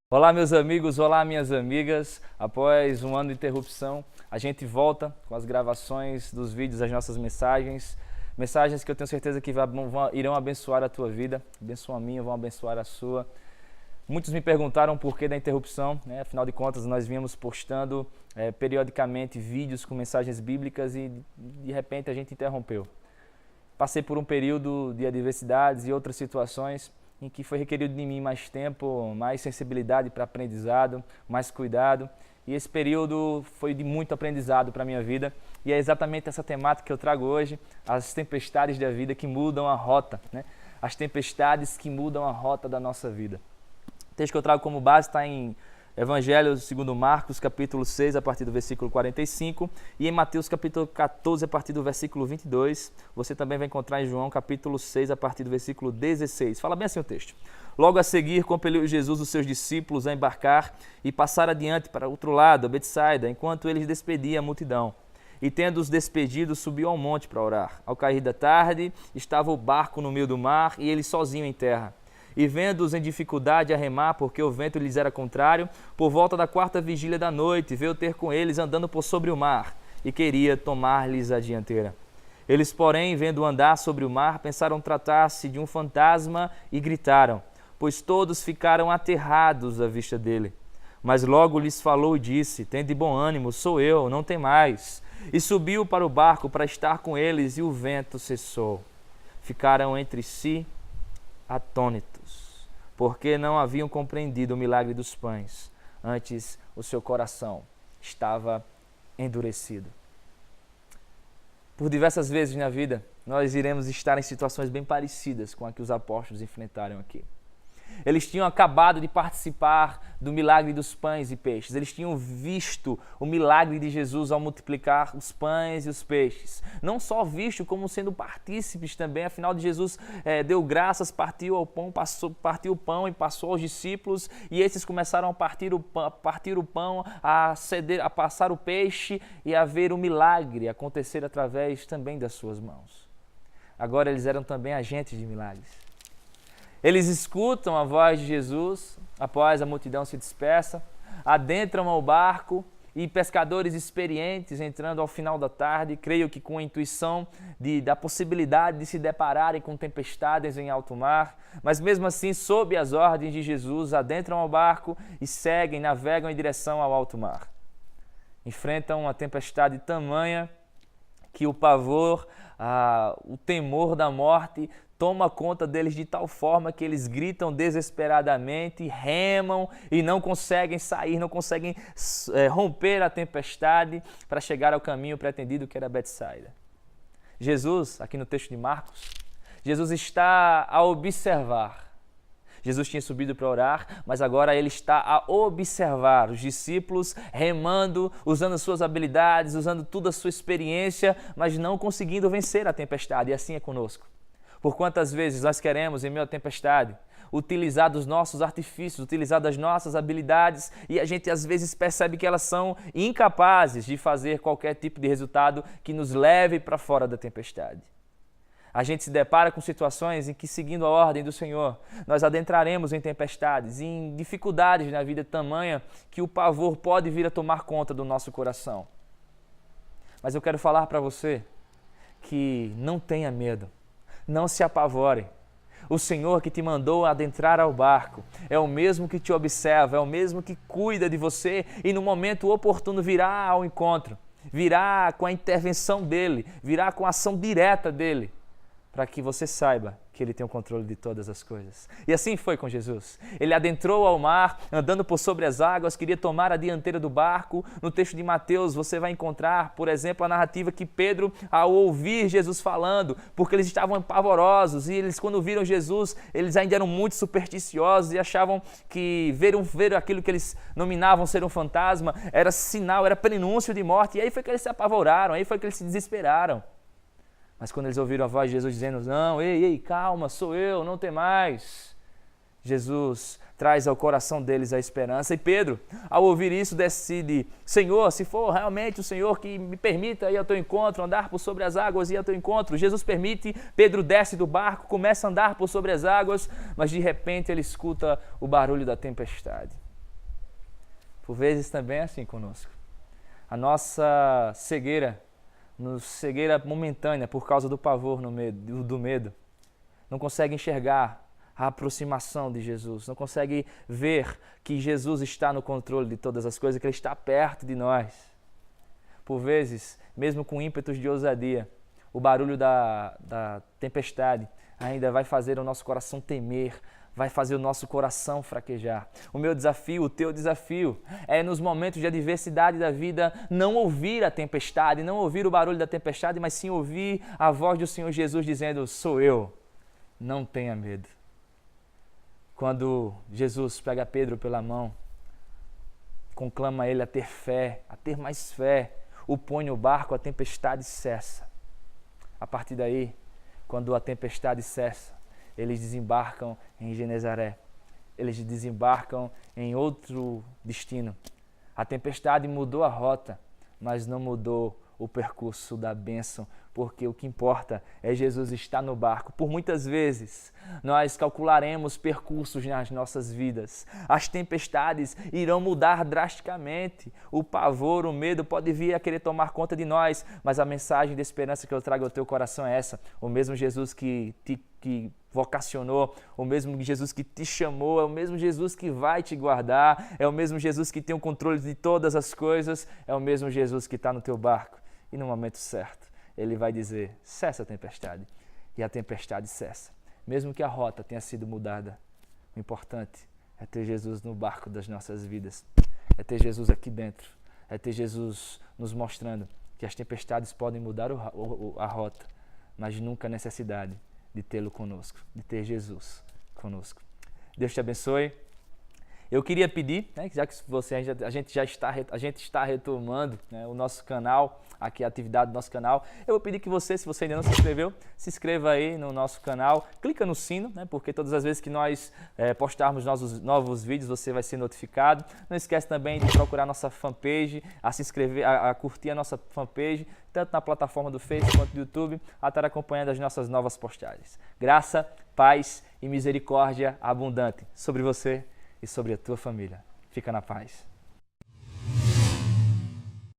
Olá, meus amigos, olá, minhas amigas. Após um ano de interrupção, a gente volta com as gravações dos vídeos, as nossas mensagens. Mensagens que eu tenho certeza que irão abençoar a tua vida, abençoam a minha, vão abençoar a sua. Muitos me perguntaram o porquê da interrupção, né? Afinal de contas, nós vínhamos postando periodicamente vídeos com mensagens bíblicas e de repente a gente interrompeu. Passei por um período de adversidades e outras situações em que foi requerido de mim mais tempo, mais sensibilidade para aprendizado, mais cuidado. E esse período foi de muito aprendizado para a minha vida. E é exatamente essa temática que eu trago hoje, as tempestades da vida que mudam a rota, né? As tempestades que mudam a rota da nossa vida. O texto que eu trago como base está em Evangelho segundo Marcos, capítulo 6, a partir do versículo 45, e em Mateus, capítulo 14, a partir do versículo 22. Você também vai encontrar em João, capítulo 6, a partir do versículo 16. Fala bem assim o texto. Logo a seguir, compeliu Jesus os seus discípulos a embarcar e passar adiante para outro lado, a Betsaida, enquanto eles despediam a multidão. E tendo-os despedido, subiu ao monte para orar. Ao cair da tarde, estava o barco no meio do mar e ele sozinho em terra. E vendo-os em dificuldade a remar, porque o vento lhes era contrário, por volta da 4ª vigília da noite, veio ter com eles andando por sobre o mar, e queria tomar-lhes a dianteira. Eles, porém, vendo andar sobre o mar, pensaram tratar-se de um fantasma e gritaram, pois todos ficaram aterrados à vista dele. Mas logo lhes falou e disse, tende bom ânimo, sou eu, não temais. E subiu para o barco para estar com eles, e o vento cessou. Ficaram entre si atônitos, porque não haviam compreendido o milagre dos pães. Antes, o seu coração estava endurecido. Por diversas vezes na vida, nós iremos estar em situações bem parecidas com a que os apóstolos enfrentaram aqui. Eles tinham acabado de participar do milagre dos pães e peixes. Eles tinham visto o milagre de Jesus ao multiplicar os pães e os peixes. Não só visto, como sendo partícipes também. Afinal, de Jesus deu graças, partiu o pão e passou aos discípulos. E esses começaram a partir o pão, a passar o peixe e a ver o milagre acontecer através também das suas mãos. Agora eles eram também agentes de milagres. Eles escutam a voz de Jesus, após a multidão se dispersa, adentram ao barco e pescadores experientes entrando ao final da tarde, creio que com a intuição da possibilidade de se depararem com tempestades em alto mar, mas mesmo assim, sob as ordens de Jesus, adentram ao barco e seguem, navegam em direção ao alto mar. Enfrentam uma tempestade tamanha que o pavor, o temor da morte toma conta deles de tal forma que eles gritam desesperadamente, remam e não conseguem sair, não conseguem romper a tempestade para chegar ao caminho pretendido que era Betsaida. Jesus, aqui no texto de Marcos, Jesus está a observar. Jesus tinha subido para orar, mas agora ele está a observar os discípulos remando, usando suas habilidades, usando toda a sua experiência, mas não conseguindo vencer a tempestade. E assim é conosco. Por quantas vezes nós queremos, em meio à tempestade, utilizar dos nossos artifícios, utilizar das nossas habilidades e a gente às vezes percebe que elas são incapazes de fazer qualquer tipo de resultado que nos leve para fora da tempestade. A gente se depara com situações em que, seguindo a ordem do Senhor, nós adentraremos em tempestades, em dificuldades na vida tamanha que o pavor pode vir a tomar conta do nosso coração. Mas eu quero falar para você que não tenha medo. Não se apavore. O Senhor que te mandou adentrar ao barco é o mesmo que te observa, é o mesmo que cuida de você e no momento oportuno virá ao encontro, virá com a intervenção dEle, virá com a ação direta dEle, para que você saiba que Ele tem o controle de todas as coisas. E assim foi com Jesus. Ele adentrou ao mar, andando por sobre as águas, queria tomar a dianteira do barco. No texto de Mateus você vai encontrar, por exemplo, a narrativa que Pedro, ao ouvir Jesus falando, porque eles estavam pavorosos, e eles quando viram Jesus, eles ainda eram muito supersticiosos e achavam que ver aquilo que eles nominavam ser um fantasma era sinal, era prenúncio de morte. E aí foi que eles se apavoraram, aí foi que eles se desesperaram. Mas quando eles ouviram a voz de Jesus dizendo, não, ei, calma, sou eu, não tem mais. Jesus traz ao coração deles a esperança. E Pedro, ao ouvir isso, decide, Senhor, se for realmente o Senhor que me permita ir ao teu encontro, andar por sobre as águas e ir ao teu encontro. Jesus permite, Pedro desce do barco, começa a andar por sobre as águas, mas de repente ele escuta o barulho da tempestade. Por vezes também é assim conosco. A nossa cegueira momentânea por causa do pavor, do medo, não consegue enxergar a aproximação de Jesus, não consegue ver que Jesus está no controle de todas as coisas, que Ele está perto de nós. Por vezes, mesmo com ímpetos de ousadia, o barulho da tempestade ainda vai fazer o nosso coração temer, vai fazer o nosso coração fraquejar. O meu desafio, o teu desafio, é nos momentos de adversidade da vida não ouvir a tempestade, não ouvir o barulho da tempestade, mas sim ouvir a voz do Senhor Jesus dizendo: sou eu, não tenha medo. Quando Jesus pega Pedro pela mão, conclama ele a ter fé, a ter mais fé, o põe no barco, a tempestade cessa. A partir daí, quando a tempestade cessa, eles desembarcam em Genezaré. Eles desembarcam em outro destino. A tempestade mudou a rota, mas não mudou o percurso da bênção, porque o que importa é Jesus estar no barco. Por muitas vezes, nós calcularemos percursos nas nossas vidas. As tempestades irão mudar drasticamente. O pavor, o medo pode vir a querer tomar conta de nós, mas a mensagem de esperança que eu trago ao teu coração é essa. O mesmo Jesus que vocacionou, o mesmo Jesus que te chamou, é o mesmo Jesus que vai te guardar, é o mesmo Jesus que tem o controle de todas as coisas, é o mesmo Jesus que está no teu barco. E no momento certo, Ele vai dizer: cessa a tempestade. E a tempestade cessa. Mesmo que a rota tenha sido mudada, o importante é ter Jesus no barco das nossas vidas. É ter Jesus aqui dentro. É ter Jesus nos mostrando que as tempestades podem mudar a rota, mas nunca a necessidade de tê-lo conosco, de ter Jesus conosco. Deus te abençoe. Eu queria pedir, já que a gente está retomando, o nosso canal, aqui a atividade do nosso canal, eu vou pedir que você, se você ainda não se inscreveu, se inscreva aí no nosso canal, clica no sino, porque todas as vezes que nós postarmos novos vídeos, você vai ser notificado. Não esquece também de procurar nossa fanpage, a se inscrever, a curtir a nossa fanpage, tanto na plataforma do Facebook quanto do YouTube, a estar acompanhando as nossas novas postagens. Graça, paz e misericórdia abundante sobre você e sobre a tua família. Fica na paz.